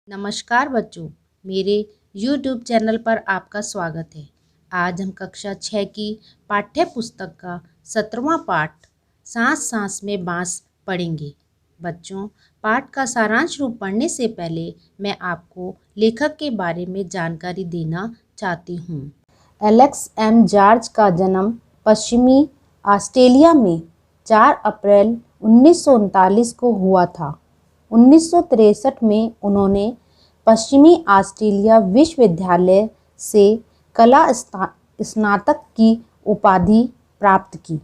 नमस्कार बच्चों, मेरे YouTube चैनल पर आपका स्वागत है। आज हम कक्षा 6 की पाठ्य पुस्तक का 17वां पाठ सांस सांस में बांस पढ़ेंगे। बच्चों, पाठ का सारांश रूप पढ़ने से पहले मैं आपको लेखक के बारे में जानकारी देना चाहती हूँ। एलेक्स एम जॉर्ज का जन्म पश्चिमी ऑस्ट्रेलिया में 4 अप्रैल 1939 को हुआ था। 1963 में उन्होंने पश्चिमी ऑस्ट्रेलिया विश्वविद्यालय से कला स्नातक की उपाधि प्राप्त की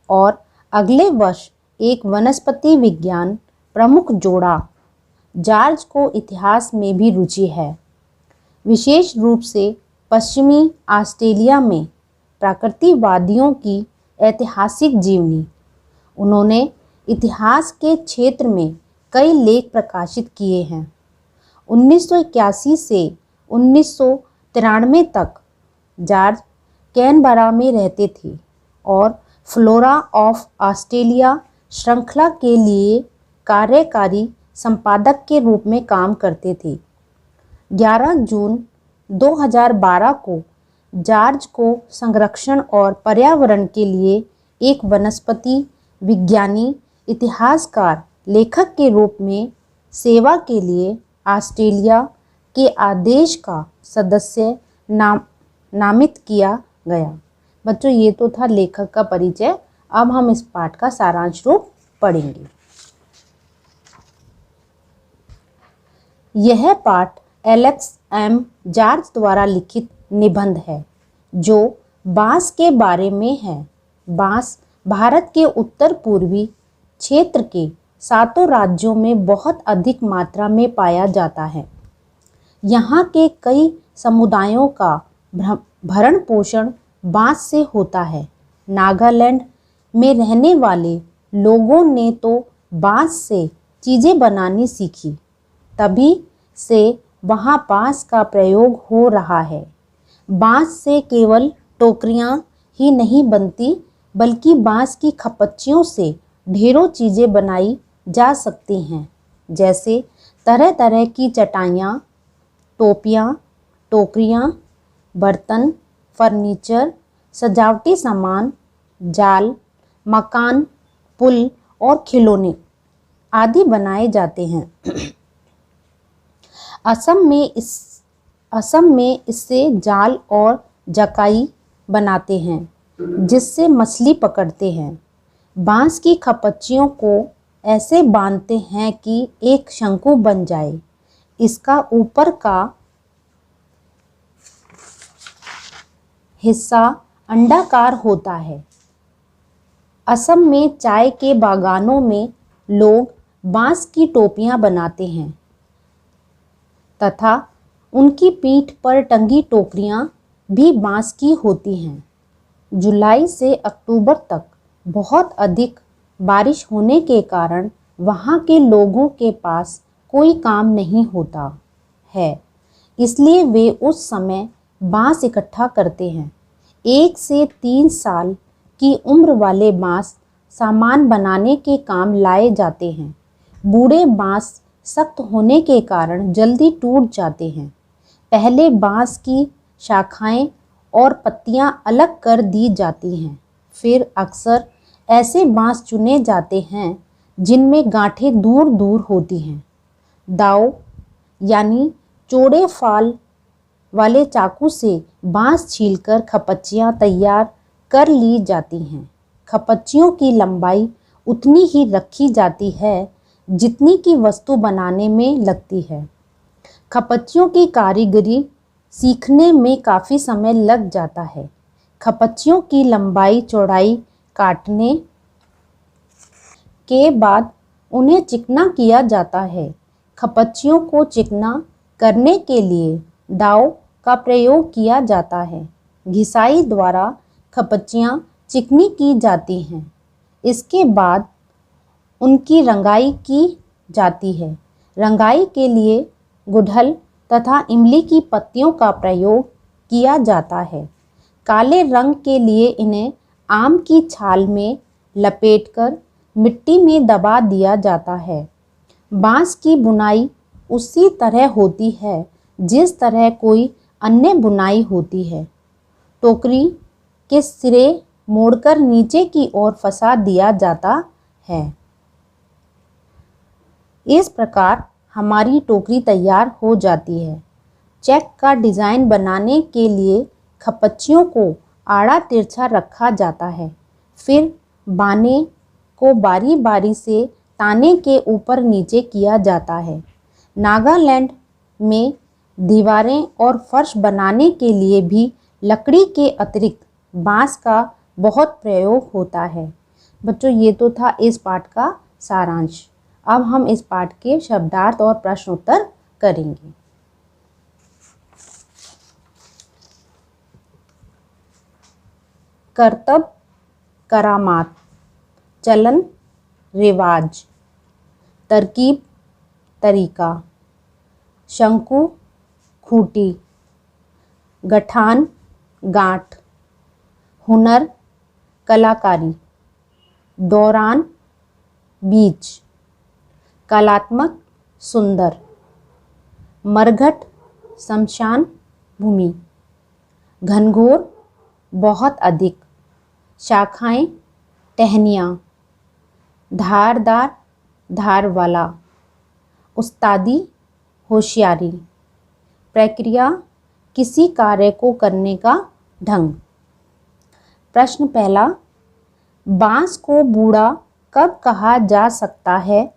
और अगले वर्ष एक वनस्पति विज्ञान प्रमुख जोड़ा। जॉर्ज को इतिहास में भी रुचि है, विशेष रूप से पश्चिमी ऑस्ट्रेलिया में प्रकृतिवादियों की ऐतिहासिक जीवनी। उन्होंने इतिहास के क्षेत्र में कई लेख प्रकाशित किए हैं। 1981 से 1993 तक जॉर्ज कैनबरा में रहते थे और फ्लोरा ऑफ ऑस्ट्रेलिया श्रृंखला के लिए कार्यकारी संपादक के रूप में काम करते थे। 11 जून 2012 को जॉर्ज को संरक्षण और पर्यावरण के लिए एक वनस्पति विज्ञानी, इतिहासकार, लेखक के रूप में सेवा के लिए ऑस्ट्रेलिया के आदेश का सदस्य नामित किया गया। बच्चों, ये तो था लेखक का परिचय। अब हम इस पाठ का सारांश रूप पढ़ेंगे। यह पाठ एलेक्स एम जॉर्ज द्वारा लिखित निबंध है जो बांस के बारे में है। बांस भारत के उत्तर पूर्वी क्षेत्र के 7 राज्यों में बहुत अधिक मात्रा में पाया जाता है। यहाँ के कई समुदायों का भरण पोषण बांस से होता है। नागालैंड में रहने वाले लोगों ने तो बांस से चीज़ें बनानी सीखी, तभी से वहाँ बांस का प्रयोग हो रहा है। बांस से केवल टोकरियाँ ही नहीं बनती, बल्कि बांस की खपच्चियों से ढेरों चीज़ें बनाई जा सकती हैं, जैसे तरह तरह की चटाइयाँ, टोपियाँ, टोकरियाँ, बर्तन, फर्नीचर, सजावटी सामान, जाल, मकान, पुल और खिलौने आदि बनाए जाते हैं। असम में इससे जाल और जकाई बनाते हैं, जिससे मछली पकड़ते हैं। बांस की खपच्चियों को ऐसे बांधते हैं कि एक शंकु बन जाए। इसका ऊपर का हिस्सा अंडाकार होता है। असम में चाय के बागानों में लोग बांस की टोपियां बनाते हैं तथा उनकी पीठ पर टंगी टोकरियां भी बांस की होती हैं। जुलाई से अक्टूबर तक बहुत अधिक बारिश होने के कारण वहाँ के लोगों के पास कोई काम नहीं होता है, इसलिए वे उस समय बांस इकट्ठा करते हैं। 1 से 3 साल की उम्र वाले बांस सामान बनाने के काम लाए जाते हैं। बूढ़े बांस सख्त होने के कारण जल्दी टूट जाते हैं। पहले बांस की शाखाएं और पत्तियां अलग कर दी जाती हैं। फिर अक्सर ऐसे बांस चुने जाते हैं जिनमें गांठें दूर दूर होती हैं। दाव यानी चौड़े फाल वाले चाकू से बांस छीलकर खपच्चियां तैयार कर ली जाती हैं। खपच्चियों की लंबाई उतनी ही रखी जाती है जितनी की वस्तु बनाने में लगती है। खपच्चियों की कारीगरी सीखने में काफ़ी समय लग जाता है। खपच्चियों की लंबाई चौड़ाई काटने के बाद उन्हें चिकना किया जाता है। खपच्चियों को चिकना करने के लिए दाव का प्रयोग किया जाता है। घिसाई द्वारा खपच्चियाँ चिकनी की जाती हैं। इसके बाद उनकी रंगाई की जाती है। रंगाई के लिए गुड़हल तथा इमली की पत्तियों का प्रयोग किया जाता है। काले रंग के लिए इन्हें आम की छाल में लपेटकर मिट्टी में दबा दिया जाता है। बांस की बुनाई उसी तरह होती है जिस तरह कोई अन्य बुनाई होती है। टोकरी के सिरे मोड़कर नीचे की ओर फंसा दिया जाता है। इस प्रकार हमारी टोकरी तैयार हो जाती है। चेक का डिज़ाइन बनाने के लिए खपच्चियों को आड़ा तिरछा रखा जाता है। फिर बाने को बारी बारी से ताने के ऊपर नीचे किया जाता है। नागालैंड में दीवारें और फर्श बनाने के लिए भी लकड़ी के अतिरिक्त बांस का बहुत प्रयोग होता है। बच्चों, ये तो था इस पाठ का सारांश। अब हम इस पाठ के शब्दार्थ और प्रश्नोत्तर करेंगे। करतब, करामात, चलन, रिवाज, तरकीब, तरीका, शंकु, खूंटी, गठान, गांठ, हुनर, कलाकारी, दौरान, बीच, कलात्मक, सुंदर, मरघट, शमशान भूमि, घनघोर, बहुत अधिक, शाखाएं, टहनियाँ, धारदार, धार वाला, उस्तादी, होशियारी, प्रक्रिया, किसी कार्य को करने का ढंग। प्रश्न पहला, बांस को बूढ़ा कब कहा जा सकता है?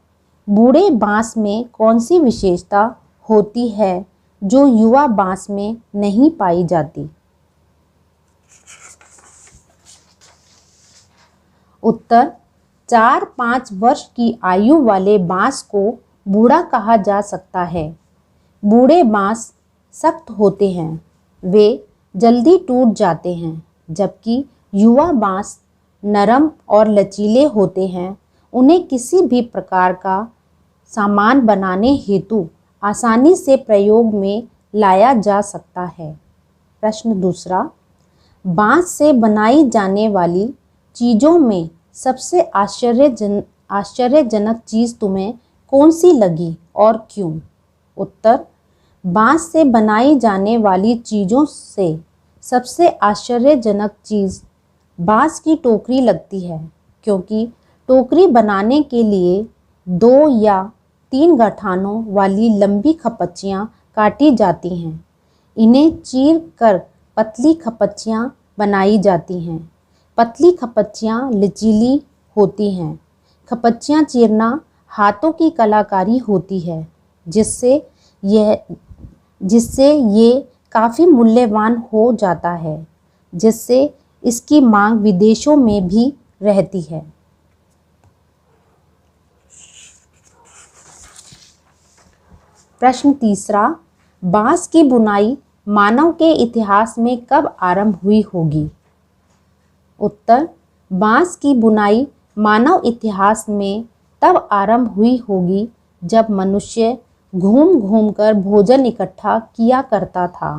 बूढ़े बांस में कौन सी विशेषता होती है जो युवा बांस में नहीं पाई जाती? उत्तर, 4-5 वर्ष की आयु वाले बांस को बूढ़ा कहा जा सकता है। बूढ़े बांस सख्त होते हैं, वे जल्दी टूट जाते हैं, जबकि युवा बांस नरम और लचीले होते हैं। उन्हें किसी भी प्रकार का सामान बनाने हेतु आसानी से प्रयोग में लाया जा सकता है। प्रश्न दूसरा, बांस से बनाई जाने वाली चीज़ों में सबसे आश्चर्यजनक चीज़ तुम्हें कौन सी लगी और क्यों? उत्तर, बांस से बनाई जाने वाली चीज़ों से सबसे आश्चर्यजनक चीज़ बांस की टोकरी लगती है, क्योंकि टोकरी बनाने के लिए 2 या 3 गठानों वाली लंबी खपच्चियाँ काटी जाती हैं। इन्हें चीर कर पतली खपच्चियाँ बनाई जाती हैं। पतली खपच्चियाँ लचीली होती हैं। खपच्चियाँ चीरना हाथों की कलाकारी होती है, जिससे ये काफ़ी मूल्यवान हो जाता है, जिससे इसकी मांग विदेशों में भी रहती है। प्रश्न तीसरा, बांस की बुनाई मानव के इतिहास में कब आरंभ हुई होगी? उत्तर, बांस की बुनाई मानव इतिहास में तब आरंभ हुई होगी जब मनुष्य घूम घूम कर भोजन इकट्ठा किया करता था।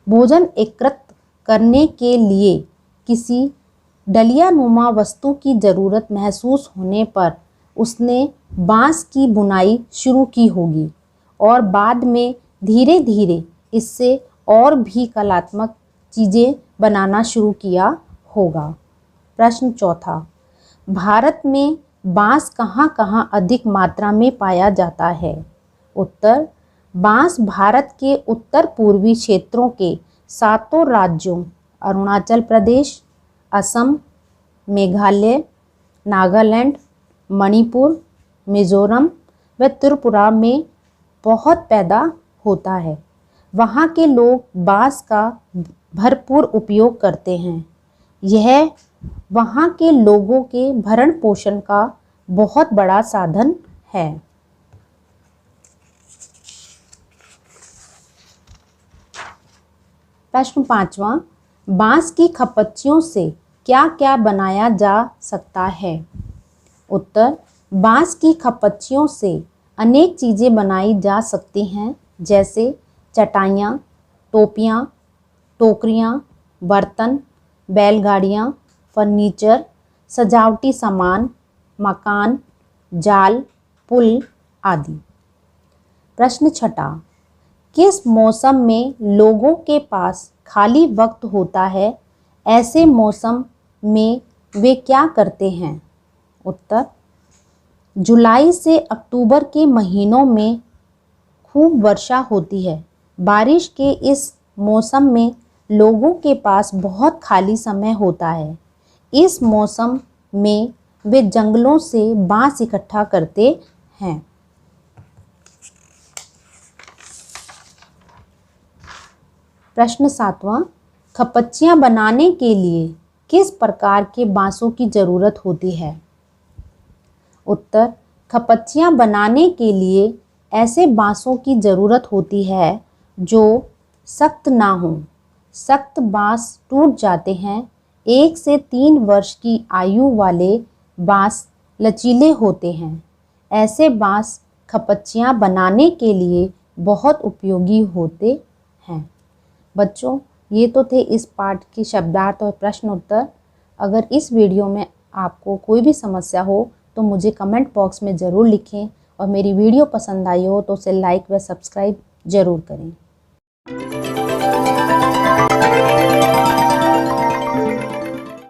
भोजन एकत्र करने के लिए किसी डलियानुमा वस्तु की ज़रूरत महसूस होने पर उसने बांस की बुनाई शुरू की होगी और बाद में धीरे धीरे इससे और भी कलात्मक चीज़ें बनाना शुरू किया होगा। प्रश्न चौथा, भारत में बांस कहाँ कहाँ अधिक मात्रा में पाया जाता है? उत्तर, बांस भारत के उत्तर पूर्वी क्षेत्रों के 7 राज्यों अरुणाचल प्रदेश, असम, मेघालय, नागालैंड, मणिपुर, मिज़ोरम व त्रिपुरा में बहुत पैदा होता है। वहाँ के लोग बांस का भरपूर उपयोग करते हैं। यह वहाँ के लोगों के भरण पोषण का बहुत बड़ा साधन है। प्रश्न 5वां, बांस की खपच्चियों से क्या क्या बनाया जा सकता है? उत्तर, बांस की खपच्चियों से अनेक चीज़ें बनाई जा सकती हैं, जैसे चटाइयाँ, टोपियाँ, टोकरियाँ, बर्तन, बैलगाड़ियाँ, फर्नीचर, सजावटी सामान, मकान, जाल, पुल आदि। प्रश्न छठा, किस मौसम में लोगों के पास खाली वक्त होता है? ऐसे मौसम में वे क्या करते हैं? उत्तर, जुलाई से अक्टूबर के महीनों में खूब वर्षा होती है। बारिश के इस मौसम में लोगों के पास बहुत खाली समय होता है। इस मौसम में वे जंगलों से बांस इकट्ठा करते हैं। प्रश्न सातवां, खपच्चियाँ बनाने के लिए किस प्रकार के बांसों की ज़रूरत होती है? उत्तर, खपच्चियाँ बनाने के लिए ऐसे बांसों की ज़रूरत होती है जो सख्त ना हों। सख्त बांस टूट जाते हैं। 1 से 3 वर्ष की आयु वाले बांस लचीले होते हैं। ऐसे बांस खपच्चियाँ बनाने के लिए बहुत उपयोगी होते हैं। बच्चों, ये तो थे इस पाठ के शब्दार्थ और प्रश्न उत्तर। अगर इस वीडियो में आपको कोई भी समस्या हो तो मुझे कमेंट बॉक्स में ज़रूर लिखें और मेरी वीडियो पसंद आई हो तो उसे लाइक व सब्सक्राइब ज़रूर करें।